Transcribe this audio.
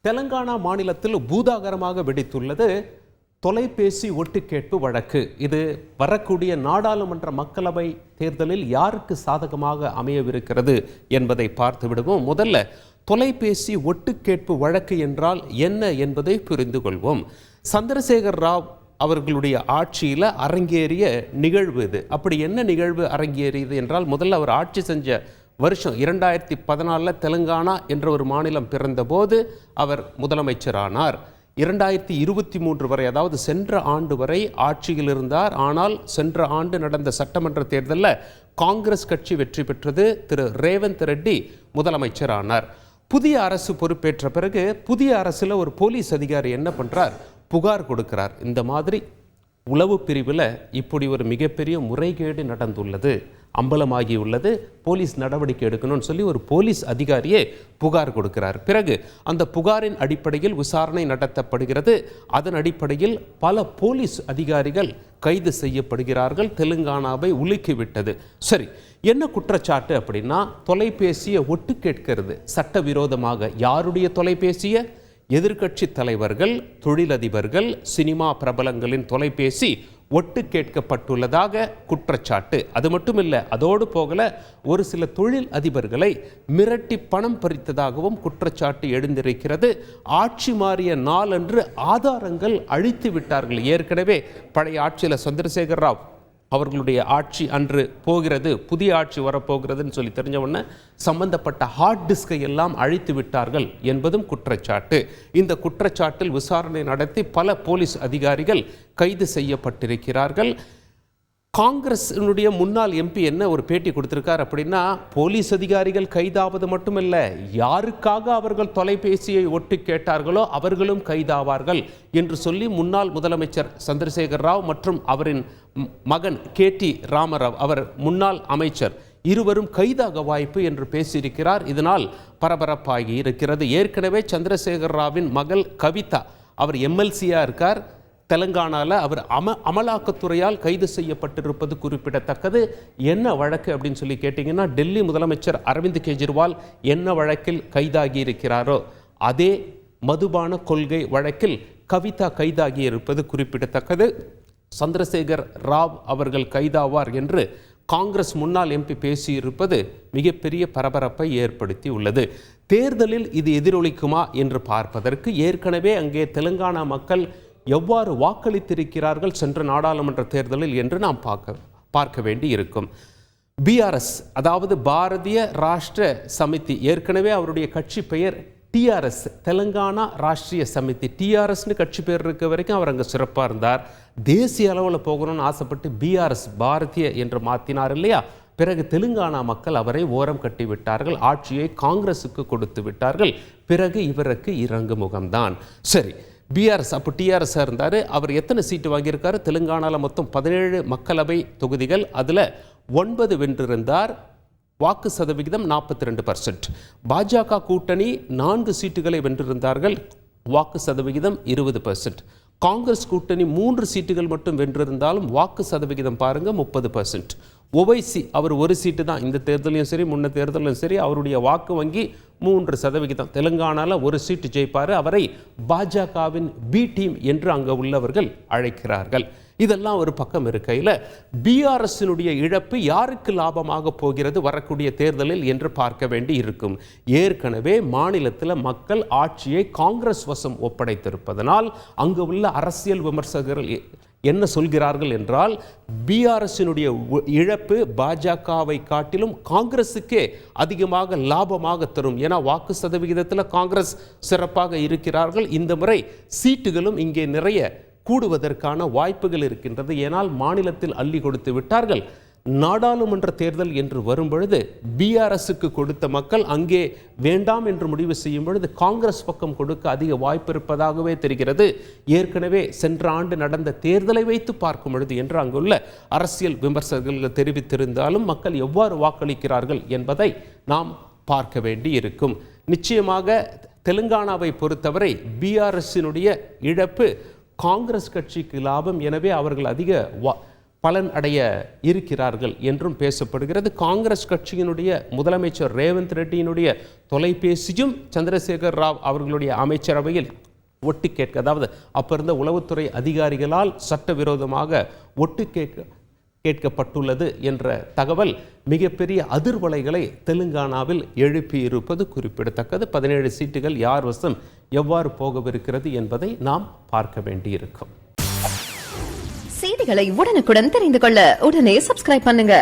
தெலங்கானா மாநிலத்தில் பூதாகரமாக வெடித்துள்ளது தொலைபேசி ஒட்டுக்கேட்பு வழக்கு. இது வரக்கூடிய நாடாளுமன்ற மக்களவை தேர்தலில் யாருக்கு சாதகமாக அமையவிருக்கிறது என்பதை பார்த்து விடுவோம். முதல்ல தொலைபேசி ஒட்டுக்கேட்பு வழக்கு என்றால் என்ன என்பதை புரிந்து கொள்வோம். சந்திரசேகர் ராவ் அவர்களுடைய ஆட்சியில் அரங்கேறிய நிகழ்வு இது. அப்படி என்ன நிகழ்வு அரங்கேறியது என்றால், முதல்ல அவர் ஆட்சி செஞ்ச வருஷம் 2014 தெலுங்கானா என்ற ஒரு மாநிலம் பிறந்தபோது அவர் முதலமைச்சரானார். 2023 வரை, அதாவது சென்ற ஆண்டு வரை ஆட்சியில் இருந்தார். ஆனால் சென்ற ஆண்டு நடந்த சட்டமன்ற தேர்தலில் காங்கிரஸ் கட்சி வெற்றி பெற்றது. திரு ரேவந்த் ரெட்டி முதலமைச்சரானார். புதிய அரசு பொறுப்பேற்ற பிறகு புதிய அரசில் ஒரு போலீஸ் அதிகாரி என்ன பண்ணுறார், புகார் கொடுக்கிறார். இந்த மாதிரி உளவு பிரிவில் இப்படி ஒரு மிகப்பெரிய முறைகேடு நடந்துள்ளது, அம்பலமாகியுள்ளது, போலீஸ் நடவடிக்கை எடுக்கணும்னு சொல்லி ஒரு போலீஸ் அதிகாரியே புகார் கொடுக்கிறார். பிறகு அந்த புகாரின் அடிப்படையில் விசாரணை நடத்தப்படுகிறது. அதன் அடிப்படையில் பல போலீஸ் அதிகாரிகள் கைது செய்யப்படுகிறார்கள். தெலுங்கானாவை உலுக்கிவிட்டது. சரி, என்ன குற்றச்சாட்டு அப்படின்னா, தொலைபேசியை ஒட்டு கேட்கிறது சட்டவிரோதமாக. யாருடைய தொலைபேசியை? எதிர்க்கட்சி தலைவர்கள், தொழிலதிபர்கள், சினிமா பிரபலங்களின் தொலைபேசி ஒட்டு கேட்கப்பட்டுள்ளதாக குற்றச்சாட்டு. அது மட்டும் இல்லை, அதோடு போகல, ஒரு சில தொழில் அதிபர்களை மிரட்டி பணம் பறித்ததாகவும் குற்றச்சாட்டு எழுந்திருக்கிறது. ஆட்சி மாறிய நாளன்று ஆதாரங்கள் அழித்து விட்டார்கள். ஏற்கனவே பழைய ஆட்சியில் சந்திரசேகர் ராவ் அவர்களுடைய ஆட்சி அன்று போகிறது, புதிய ஆட்சி வரப்போகிறதுன்னு சொல்லி தெரிஞ்ச உடனே சம்பந்தப்பட்ட ஹார்ட் டிஸ்கை எல்லாம் அழித்து விட்டார்கள் என்பதும் குற்றச்சாட்டு. இந்த குற்றச்சாட்டில் விசாரணை நடத்தி பல போலீஸ் அதிகாரிகள் கைது செய்யப்பட்டிருக்கிறார்கள். காங்கிரஸினுடைய முன்னாள் எம்பி என்ன ஒரு பேட்டி கொடுத்திருக்கார் அப்படின்னா, போலீஸ் அதிகாரிகள் கைதாவது மட்டுமல்ல, யாருக்காக அவர்கள் தொலைபேசியை ஒட்டு கேட்டார்களோ அவர்களும் கைதாவார்கள் என்று சொல்லி முன்னாள் முதலமைச்சர் சந்திரசேகர் ராவ் மற்றும் அவரின் மகன் KT ராமராவ், அவர் முன்னாள் அமைச்சர், இருவரும் கைதாக வாய்ப்பு என்று பேசியிருக்கிறார். இதனால் பரபரப்பாகி இருக்கிறது. ஏற்கனவே சந்திரசேகர் ராவின் மகள் கவிதா, அவர் MLC-யாக இருக்கார். தெலங்கானாவில் அவர் அமலாக்கத்துறையால் கைது செய்யப்பட்டிருப்பது குறிப்பிடத்தக்கது. என்ன வழக்கு அப்படின்னு சொல்லி கேட்டிங்கன்னா, டெல்லி முதலமைச்சர் அரவிந்த் கெஜ்ரிவால் என்ன வழக்கில் கைதாகி இருக்கிறாரோ அதே மதுபான கொள்கை வழக்கில் கவிதா கைதாகி இருப்பது குறிப்பிடத்தக்கது. சந்திரசேகர் ராவ் அவர்கள் கைதாவார் என்று காங்கிரஸ் முன்னாள் MP பேசியிருப்பது மிகப்பெரிய பரபரப்பை ஏற்படுத்தி உள்ளது. தேர்தலில் இது எதிரொலிக்குமா என்று பார்ப்பதற்கு, ஏற்கனவே அங்கே தெலுங்கானா மக்கள் எவ்வாறு வாக்களித்திருக்கிறார்கள் சென்ற நாடாளுமன்ற தேர்தலில் என்று நாம் பார்க்க வேண்டி இருக்கும். BRS, அதாவது பாரதிய ராஷ்டிர சமிதி, ஏற்கனவே அவருடைய கட்சி பெயர் TRS, தெலுங்கானா ராஷ்டிரிய சமிதி. TRSன்னு கட்சி பேர் இருக்க வரைக்கும் அவர் அங்கே சிறப்பாக இருந்தார். தேசிய அளவில் போகணும்னு ஆசைப்பட்டு BRS, பாரதிய என்று மாற்றினார் இல்லையா? பிறகு தெலுங்கானா மக்கள் அவரை ஓரம் கட்டி விட்டார்கள், ஆட்சியை காங்கிரஸுக்கு கொடுத்து விட்டார்கள். பிறகு இவருக்கு இறங்கு முகம்தான். சரி, BRS அப்போ TRS இருந்தார். அவர் எத்தனை சீட்டு வாங்கியிருக்காரு? தெலுங்கானாவில் மொத்தம் 17 மக்களவை தொகுதிகள், அதில் 9 வென்றிருந்தார். வாக்கு சதவிகிதம் 42%. பாஜக கூட்டணி 4 சீட்டுகளை வென்றிருந்தார்கள், வாக்கு சதவிகிதம் 20%. காங்கிரஸ் கூட்டணி 3 சீட்டுகள் மட்டும் வென்றிருந்தாலும் வாக்கு சதவிகிதம் பாருங்க 30%. OWC அவர் ஒரு சீட்டு தான், இந்த தேர்தலையும் சரி முன்ன தேர்தலும் சரி, அவருடைய வாக்கு வங்கி 3%. தெலுங்கானாவில் ஒரு சீட்டு ஜெயிப்பார். அவரை பாஜகவின் B டீம் என்று அங்கே உள்ளவர்கள் அழைக்கிறார்கள். இதெல்லாம் ஒரு பக்கம் இருக்கையில், BRSனுடைய இழப்பு யாருக்கு லாபமாக போகிறது வரக்கூடிய தேர்தலில் என்று பார்க்க வேண்டி இருக்கும். ஏற்கனவே மாநிலத்தில் மக்கள் ஆட்சியை காங்கிரஸ் வசம் ஒப்படைத்திருப்பதனால் அங்கு உள்ள அரசியல் விமர்சகர்கள் என்ன சொல்கிறார்கள் என்றால், BRSனுடைய இழப்பு பாஜகவை காட்டிலும் காங்கிரஸுக்கே அதிகமாக லாபமாக தரும். ஏன்னா வாக்கு சதவிகிதத்தில் காங்கிரஸ் சிறப்பாக இருக்கிறார்கள். இந்த முறை சீட்டுகளும் இங்கே நிறைய கூடுவதற்கான வாய்ப்புகள் இருக்கின்றது. ஏனால் மாநிலத்தில் அள்ளி கொடுத்து விட்டார்கள். நாடாளுமன்ற தேர்தல் என்று வரும்பொழுது BRSக்கு கொடுத்த மக்கள் அங்கே வேண்டாம் என்று முடிவு செய்யும் பொழுது காங்கிரஸ் பக்கம் கொடுக்க அதிக வாய்ப்பு இருப்பதாகவே தெரிகிறது. ஏற்கனவே சென்ற ஆண்டு நடந்த தேர்தலை வைத்து பார்க்கும் பொழுது என்று அங்குள்ள அரசியல் விமர்சகர்கள் தெரிவித்திருந்தாலும் மக்கள் எவ்வாறு வாக்களிக்கிறார்கள் என்பதை நாம் பார்க்க வேண்டி இருக்கும். நிச்சயமாக தெலுங்கானாவை பொறுத்தவரை BRSனுடைய இழப்பு காங்கிரஸ் கட்சிக்கு லாபம். எனவே அவர்கள் அதிக பலன் அடைய இருக்கிறார்கள் என்றும் பேசப்படுகிறது. காங்கிரஸ் கட்சியினுடைய முதலமைச்சர் ரேவந்த் ரெட்டியினுடைய தொலைபேசியும் சந்திரசேகர் ராவ் அவர்களுடைய அமைச்சரவையில் ஒட்டு கேட்க, அதாவது அப்ப இருந்த உளவுத்துறை அதிகாரிகளால் சட்டவிரோதமாக ஒட்டு கேட்கப்பட்டுள்ளது என்ற தகவல் மிகப்பெரிய அதிர்வலைகளை தெலுங்கானாவில் எழுப்பியிருப்பது குறிப்பிடத்தக்கது. 17 சீட்டுகள் யார் வசம் எவ்வாறு போகவிருக்கிறது என்பதை நாம் பார்க்க வேண்டியிருக்கும். செய்திகளை உடனுக்குடன் தெரிந்து கொள்ள உடனே சப்ஸ்கிரைப் பண்ணுங்க.